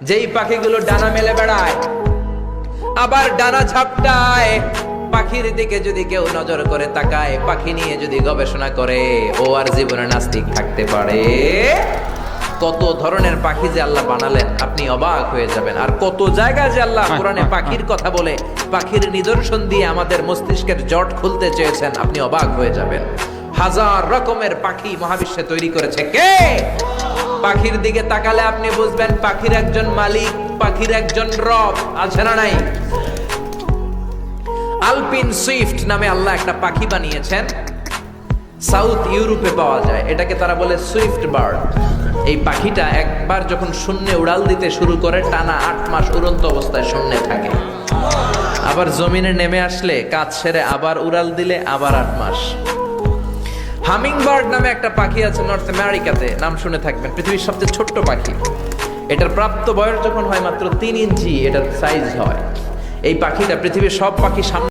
যেই পাখিগুলো ডানা মেলে বেড়ায় আবার ডানা ঝাপটায়, পাখির দিকে যদি কেউ নজর করে তাকায়, পাখি নিয়ে যদি গবেষণা করে, ও আর জীবনে নাস্তিক থাকতে পারে? কত ধরনের পাখি যে আল্লাহ বানালেন, আপনি অবাক হয়ে যাবেন। আর কত জায়গায় যে আল্লাহ কোরআনে পাখির কথা বলে, পাখির নিদর্শন দিয়ে আমাদের মস্তিষ্কের জট খুলতে চেয়েছেন, আপনি অবাক হয়ে যাবেন। হাজার রকমের পাখি মহাবিশ্বে তৈরি করেছে কে? পাখির দিকে তাকালে আপনি বুঝবেন পাখির একজন মালিক, পাখির একজন রব আছে না নাই? আলপিন সুইফট নামে আল্লাহ একটা পাখি বানিয়েছেন, সাউথ ইউরোপে পাওয়া যায়। এটাকে তারা বলে সুইফট বার্ড। এই পাখিটা একবার যখন শূন্যে উড়াল দিতে শুরু করে, টানা 8 মাস উড়ন্ত অবস্থায় শূন্যে থাকে। আবার জমিনে নেমে আসলে কাজ সেরে আবার উড়াল দিলে আবার 8 মাস। হামিং বার্ড নামে একটা পাখি আছে নর্থ আমেরিকাতে, নাম শুনে থাকবেন। পৃথিবীর সবচেয়ে ছোট্ট পাখি। এটার প্রাপ্ত বয়স যখন হয় মাত্র 3 ইঞ্চি এটার সাইজ হয়। এই পাখিটা পৃথিবীর সব পাখি সামনে